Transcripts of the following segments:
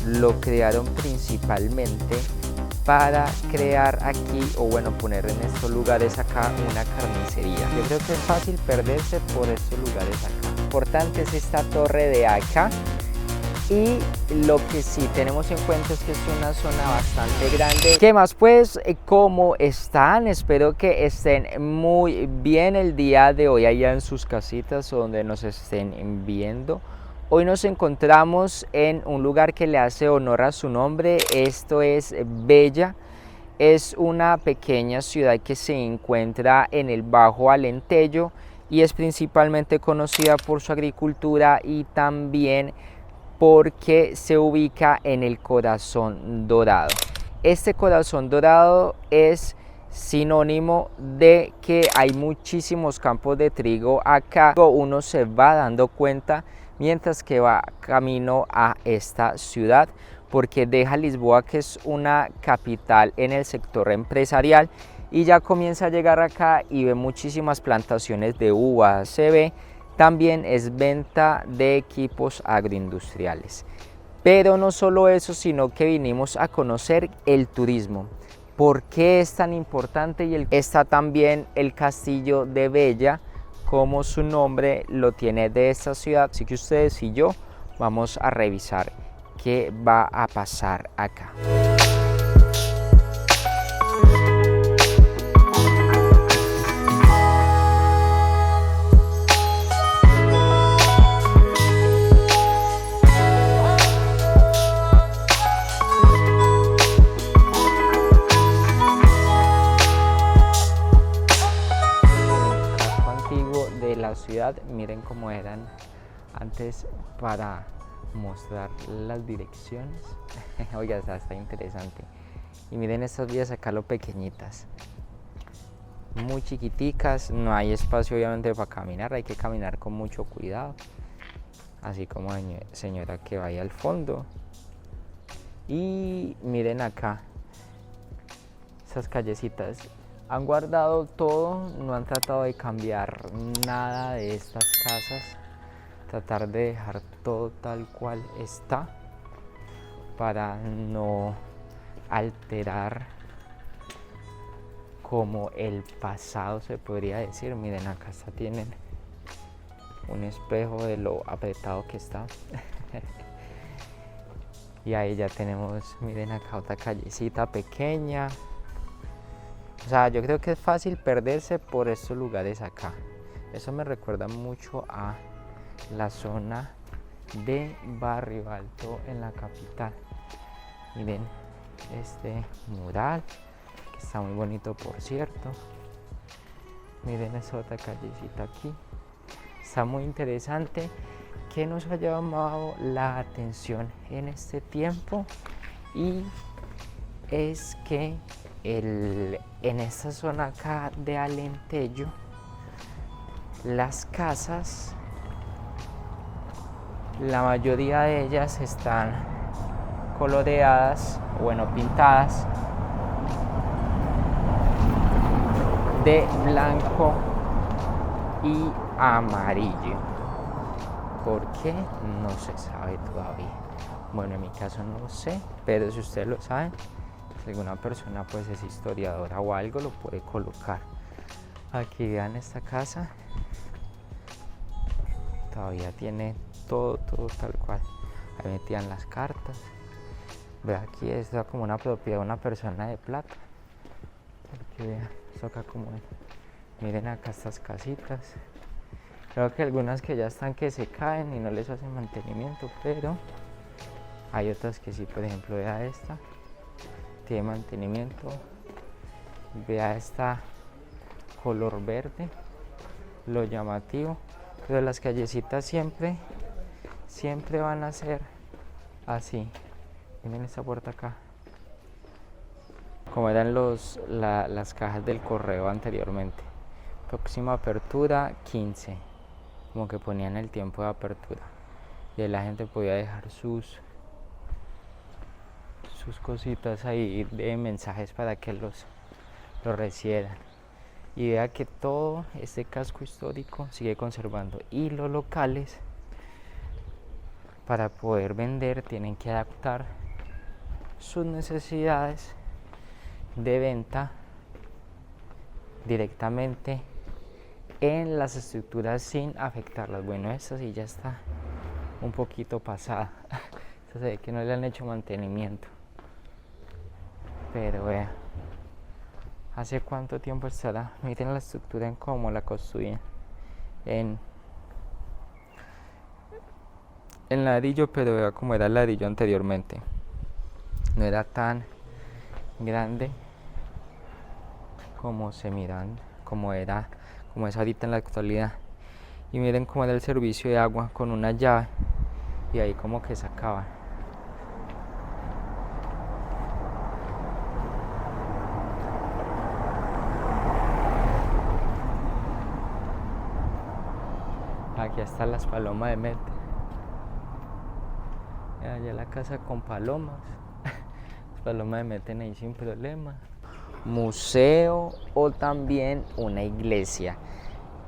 lo crearon principalmente para crear aquí, o bueno, poner en estos lugares acá una carnicería. Yo creo que es fácil perderse por estos lugares acá. Lo importante es esta torre de acá, y lo que sí tenemos en cuenta es que es una zona bastante grande. ¿Qué más pues? ¿Cómo están? Espero que estén muy bien el día de hoy allá en sus casitas o donde nos estén viendo. Hoy nos encontramos en un lugar que le hace honor a su nombre. Esto es Bella. Es una pequeña ciudad que se encuentra en el Bajo Alentejo y es principalmente conocida por su agricultura y también porque se ubica en el Corazón Dorado. Este Corazón Dorado es sinónimo de que hay muchísimos campos de trigo acá. Uno se va dando cuenta mientras que va camino a esta ciudad, porque deja Lisboa, que es una capital en el sector empresarial, y ya comienza a llegar acá y ve muchísimas plantaciones de uva. Se ve también es venta de equipos agroindustriales. Pero no solo eso, sino que vinimos a conocer el turismo. ¿Por qué es tan importante? Y está también el castillo de Bella, como su nombre lo tiene, de esta ciudad. Así que ustedes y yo vamos a revisar qué va a pasar acá. Ciudad, miren cómo eran antes para mostrar las direcciones. Oiga, está interesante. Y miren estas vías acá, lo pequeñitas, muy chiquiticas, no hay espacio obviamente para caminar, hay que caminar con mucho cuidado, así como señora que vaya al fondo. Y miren acá esas callecitas, han guardado todo, no han tratado de cambiar nada de estas casas, tratar de dejar todo tal cual está para no alterar como el pasado, se podría decir. Miren, acá tienen un espejo de lo apretado que está. Y ahí ya tenemos, miren acá otra callecita pequeña. O sea, yo creo que es fácil perderse por estos lugares acá. Eso me recuerda mucho a la zona de Barrio Alto en la capital. Miren este mural, que está muy bonito, por cierto. Miren esa otra callecita aquí. Está muy interesante. ¿Qué nos ha llamado la atención en este tiempo? Y es que en esta zona acá de Alentejo, las casas, la mayoría de ellas están coloreadas, bueno, pintadas de blanco y amarillo. ¿Por qué? No se sabe todavía. Bueno, en mi caso no lo sé, pero si ustedes lo saben, si alguna persona pues es historiadora o algo, lo puede colocar. Aquí vean esta casa, todavía tiene todo tal cual. Ahí metían las cartas. Ve, aquí está como una propiedad de una persona de plata. Aquí vean, esto acá como es. Miren acá estas casitas. Creo que algunas que ya están que se caen y no les hacen mantenimiento, pero hay otras que sí. Por ejemplo, vea esta, tiene mantenimiento. Vea esta color verde, lo llamativo. Pero las callecitas siempre van a ser así. Miren esta puerta acá, como eran las cajas del correo anteriormente. Próxima apertura 15, como que ponían el tiempo de apertura, y ahí la gente podía dejar sus cositas ahí de mensajes para que los recibieran. Y vea que todo este casco histórico sigue conservando, y los locales para poder vender tienen que adaptar sus necesidades de venta directamente en las estructuras sin afectarlas. Bueno, esta sí ya está un poquito pasada. Esta se ve que no le han hecho mantenimiento. Pero vea, ¿hace cuánto tiempo estará? Miren la estructura en cómo la construyen. En ladrillo, pero vea cómo era el ladrillo anteriormente. No era tan grande como se miran, como es ahorita en la actualidad. Y miren cómo era el servicio de agua con una llave y ahí como que sacaba. Aquí están las palomas de Mete. Allá la casa con palomas. Las palomas de Meten ahí sin problema. Museo o también una iglesia.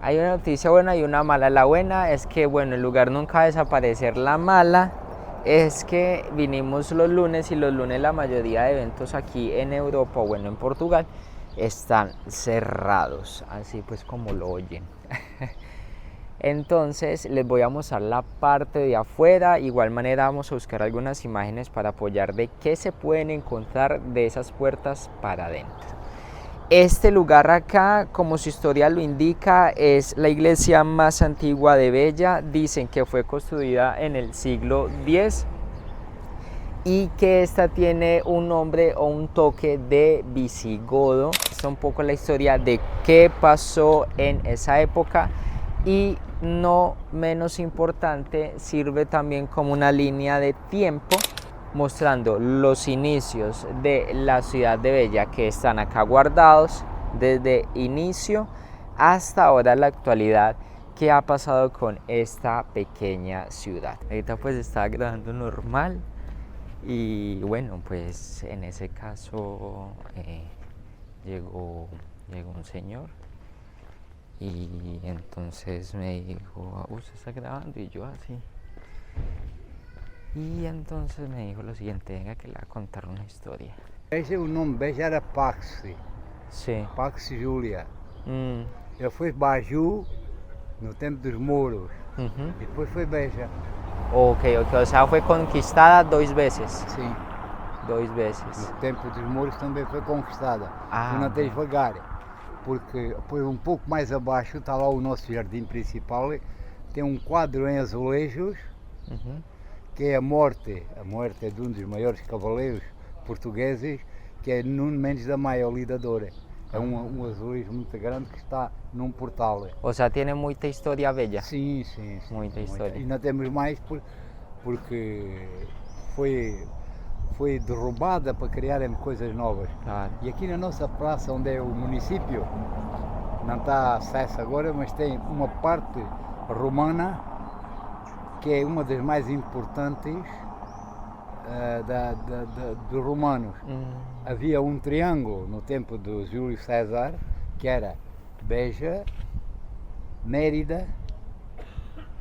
Hay una noticia buena y una mala. La buena es que, bueno, el lugar nunca va a desaparecer. La mala es que vinimos los lunes y los lunes la mayoría de eventos aquí en Europa, o bueno, en Portugal, están cerrados, así pues como lo oyen. Entonces les voy a mostrar la parte de afuera. Igual manera vamos a buscar algunas imágenes para apoyar de qué se pueden encontrar de esas puertas para adentro. Este lugar acá, como su historia lo indica, es la iglesia más antigua de Bella. Dicen que fue construida en el siglo X y que esta tiene un nombre o un toque de visigodo. Esta es un poco la historia de qué pasó en esa época. Y no menos importante, sirve también como una línea de tiempo mostrando los inicios de la ciudad de Bella, que están acá guardados desde inicio hasta ahora la actualidad, que ha pasado con esta pequeña ciudad. Ahorita pues está grabando normal y bueno, pues en ese caso llegó un señor. Y entonces me dijo, ¿usted está grabando? Y yo así. Y entonces me dijo lo siguiente, venga que le voy a contar una historia. O nome Beja era Pax. Sí. Pax Júlia. Ele foi Baju no tempo dos mouros. E depois foi Beja. Ok, o sea, fue conquistada 2 veces. Sim. 2 veces. No tempo dos mouros também foi conquistada. Ah, Não tem devagar. Porque depois um pouco mais abaixo está lá o nosso jardim principal. Tem um quadro em azulejos, que é a morte de um dos maiores cavaleiros portugueses, que é Nuno Mendes da Maia, o lidador. É um azulejo muito grande que está num portal. O sea, tiene muita historia Bella. Sim, sim. Muita história. E ainda temos mais porque foi derrubada para criarem coisas novas. Claro. E aqui na nossa praça, onde é o município, não está acesso agora, mas tem uma parte romana que é uma das mais importantes dos romanos. Havia um triângulo no tempo do Júlio César, que era Beja, Mérida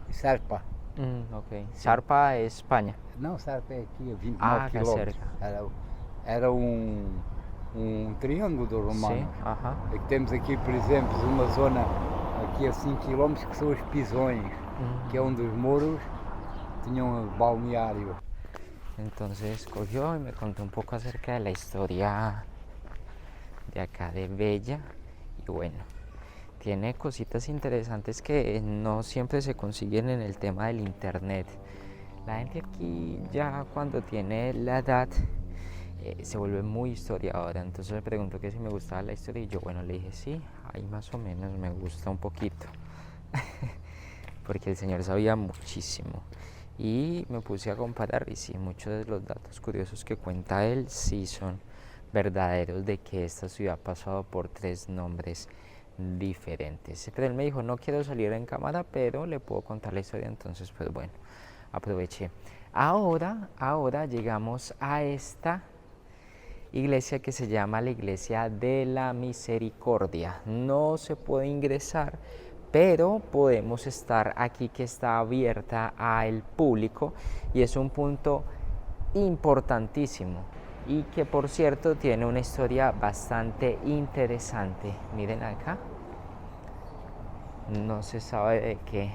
e Serpa. Ok. Sarpa é Espanha. Não, Serpa é aqui a 29 quilômetros. Era um triângulo do romano. Sim, E temos aqui, por exemplo, uma zona aqui a 5 km que são os Pisões, que é onde os mouros tinham um balneário. Entonces cogió y me contó un poco acerca de la historia de acá de Bella. Y bueno, tiene cositas interesantes que no siempre se consiguen en el tema del internet. La gente aquí ya cuando tiene la edad se vuelve muy historiadora. Entonces me preguntó que si me gustaba la historia y yo bueno le dije sí, ahí más o menos me gusta un poquito. Porque el señor sabía muchísimo. Y me puse a comparar y sí, muchos de los datos curiosos que cuenta él sí son verdaderos, de que esta ciudad ha pasado por 3 nombres diferentes. Pero él me dijo, no quiero salir en cámara, pero le puedo contar la historia, entonces pues bueno, aproveché. Ahora llegamos a esta iglesia que se llama la Iglesia de la Misericordia. No se puede ingresar, pero podemos estar aquí que está abierta al público y es un punto importantísimo y que por cierto tiene una historia bastante interesante. Miren acá, no se sabe de qué,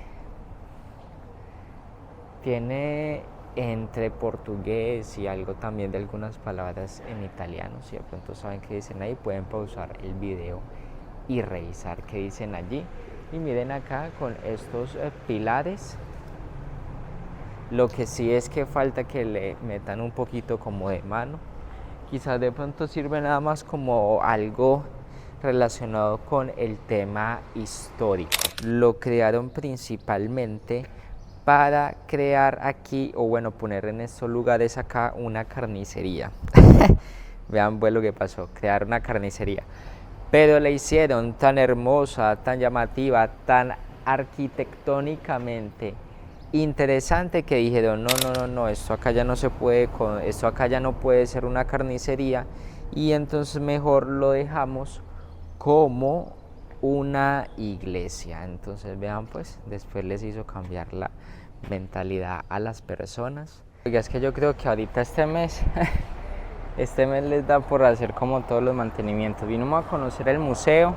tiene entre portugués y algo también de algunas palabras en italiano. Si de pronto saben qué dicen ahí, pueden pausar el video y revisar qué dicen allí. Y miren acá con estos pilares, lo que sí es que falta que le metan un poquito como de mano. Quizás de pronto sirve nada más como algo relacionado con el tema histórico. Lo crearon principalmente para crear aquí, o bueno, poner en estos lugares acá una carnicería. Vean pues lo que pasó, crear una carnicería. Pero la hicieron tan hermosa, tan llamativa, tan arquitectónicamente interesante que dijeron no, esto acá ya no se puede, esto acá ya no puede ser una carnicería, y entonces mejor lo dejamos como una iglesia. Entonces vean pues, después les hizo cambiar la mentalidad a las personas. Oiga, es que yo creo que ahorita este mes les da por hacer como todos los mantenimientos. Vinimos a conocer el museo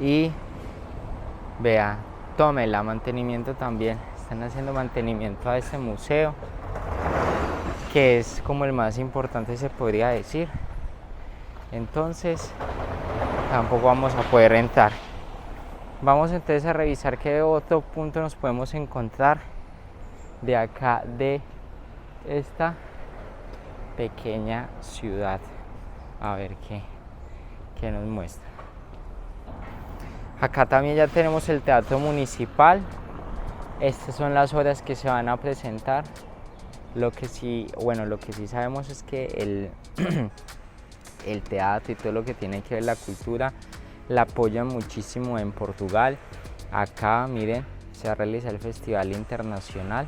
y vea, tómela, mantenimiento también. Están haciendo mantenimiento a este museo, que es como el más importante, se podría decir. Entonces tampoco vamos a poder entrar. Vamos entonces a revisar qué otro punto nos podemos encontrar de acá, de esta pequeña ciudad. A ver qué nos muestra. Acá también ya tenemos el teatro municipal. Estas son las obras que se van a presentar. Lo que sí sabemos es que el teatro y todo lo que tiene que ver la cultura la apoyan muchísimo en Portugal. Acá miren, se va a realizar el Festival Internacional.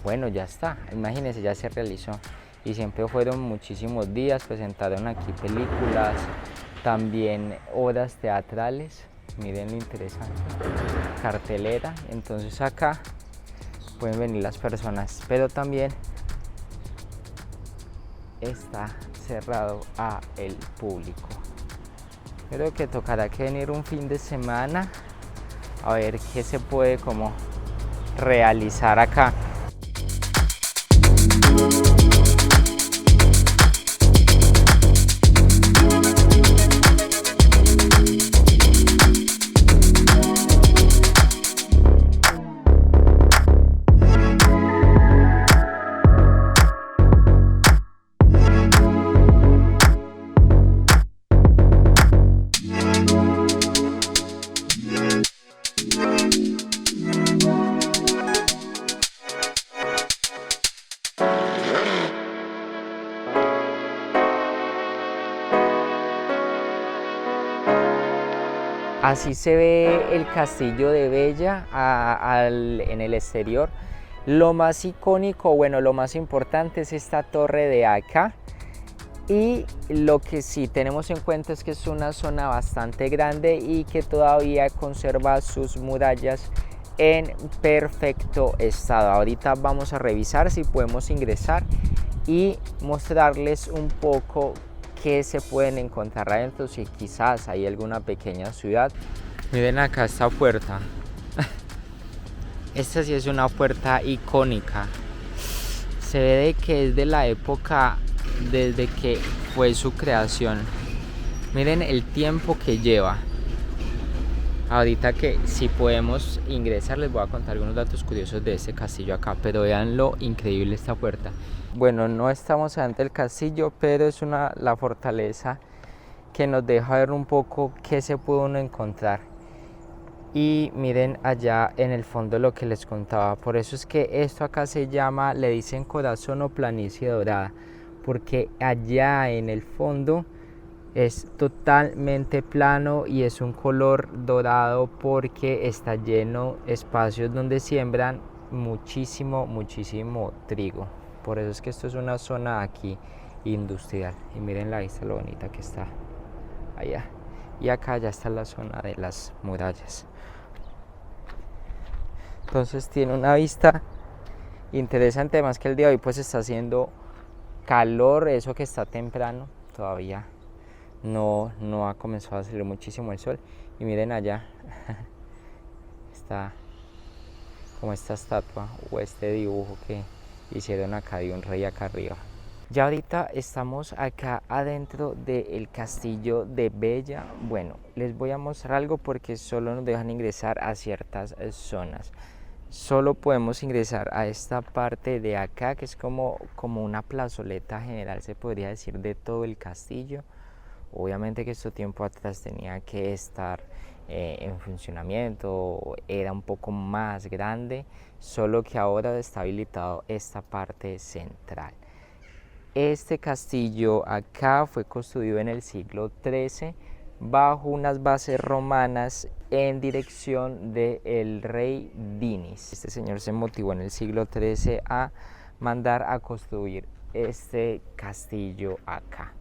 Bueno, ya está, imagínense, ya se realizó. Y siempre fueron muchísimos días, presentaron aquí películas, también obras teatrales. Miren lo interesante, cartelera. Entonces acá pueden venir las personas, pero también está cerrado a el público. Creo que tocará que venir un fin de semana a ver qué se puede como realizar acá. Así se ve el castillo de Bella en el exterior. Lo más icónico, bueno, lo más importante es esta torre de acá. Y lo que sí tenemos en cuenta es que es una zona bastante grande y que todavía conserva sus murallas en perfecto estado. Ahorita vamos a revisar si podemos ingresar y mostrarles un poco qué se pueden encontrar adentro, si quizás hay alguna pequeña ciudad. Miren acá esta puerta. Esta sí es una puerta icónica. Se ve de que es de la época desde que fue su creación. Miren el tiempo que lleva. Ahorita que si podemos ingresar les voy a contar algunos datos curiosos de este castillo acá, pero vean lo increíble esta puerta. Bueno, no estamos ante el castillo, pero es la fortaleza que nos deja ver un poco qué se puede uno encontrar. Y miren allá en el fondo lo que les contaba, por eso es que esto acá se llama, le dicen corazón o planicie dorada, porque allá en el fondo es totalmente plano y es un color dorado porque está lleno de espacios donde siembran muchísimo trigo. Por eso es que esto es una zona aquí industrial. Y miren la vista lo bonita que está allá. y acá ya está la zona de las murallas. Entonces tiene una vista interesante, más que el día de hoy pues está haciendo calor, eso que está temprano, todavía no ha comenzado a salir muchísimo el sol. Y miren allá, está como esta estatua o este dibujo que hicieron acá de un rey acá arriba. Ya ahorita estamos acá adentro del castillo de Bella. Bueno, les voy a mostrar algo porque solo nos dejan ingresar a ciertas zonas. Solo podemos ingresar a esta parte de acá, que es como una plazoleta general, se podría decir, de todo el castillo. Obviamente que esto tiempo atrás tenía que estar en funcionamiento, era un poco más grande, solo que ahora está habilitado esta parte central. Este castillo acá fue construido en el siglo XIII bajo unas bases romanas en dirección del rey Dinis. Este señor se motivó en el siglo XIII a mandar a construir este castillo acá,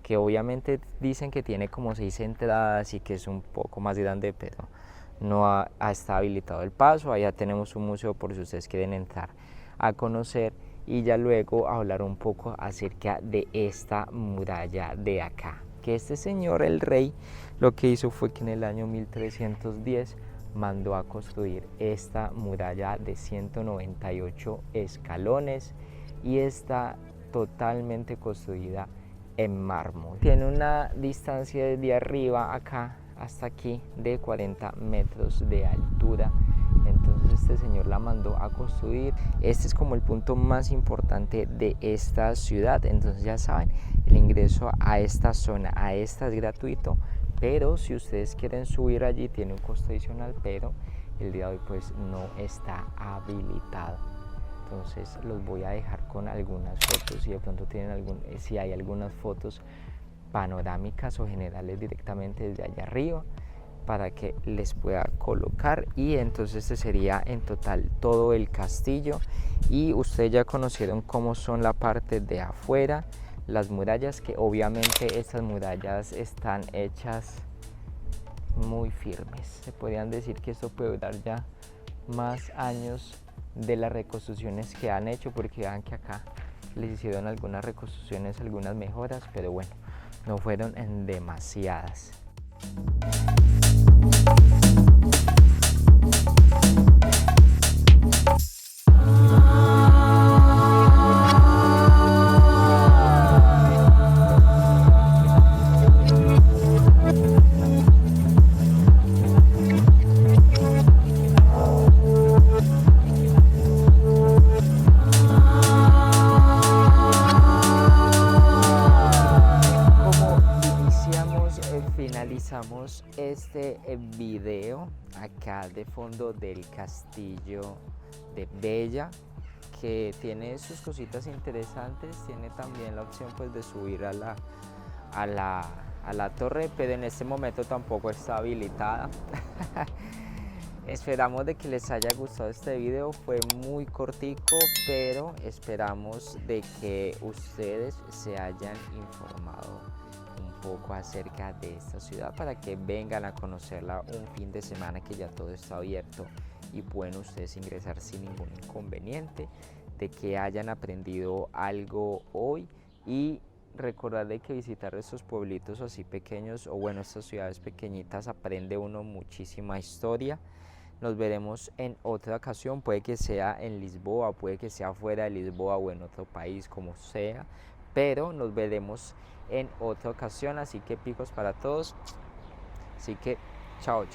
que obviamente dicen que tiene como 6 entradas y que es un poco más grande, pero no está habilitado el paso. Allá tenemos un museo por si ustedes quieren entrar a conocer y ya luego hablar un poco acerca de esta muralla de acá. Que este señor, el rey, lo que hizo fue que en el año 1310 mandó a construir esta muralla de 198 escalones y está totalmente construida en mármol. Tiene una distancia desde arriba acá hasta aquí de 40 metros de altura. Entonces este señor la mandó a construir. Este es como el punto más importante de esta ciudad. Entonces ya saben, el ingreso a esta zona, a esta es gratuito, pero si ustedes quieren subir allí tiene un costo adicional, pero el día de hoy pues no está habilitado. Entonces los voy a dejar con algunas fotos, si de pronto tienen si hay algunas fotos panorámicas o generales directamente desde allá arriba, para que les pueda colocar. Y entonces este sería en total todo el castillo, y ustedes ya conocieron cómo son la parte de afuera, las murallas, que obviamente estas murallas están hechas muy firmes. Se podrían decir que esto puede durar ya más años de las reconstrucciones que han hecho, porque vean que acá les hicieron algunas reconstrucciones, algunas mejoras, pero bueno, no fueron en demasiadas. Finalizamos este video acá de fondo del castillo de Bella, que tiene sus cositas interesantes. Tiene también la opción pues de subir a la torre, pero en este momento tampoco está habilitada. Esperamos de que les haya gustado este video, fue muy cortico, pero esperamos de que ustedes se hayan informado un poco acerca de esta ciudad, para que vengan a conocerla un fin de semana que ya todo está abierto y pueden ustedes ingresar sin ningún inconveniente, de que hayan aprendido algo hoy. Y recordar de que visitar estos pueblitos así pequeños, o bueno, estas ciudades pequeñitas, aprende uno muchísima historia. Nos veremos en otra ocasión, puede que sea en Lisboa, puede que sea fuera de Lisboa o en otro país, como sea, pero nos veremos en otra ocasión. Así que picos para todos, así que chao.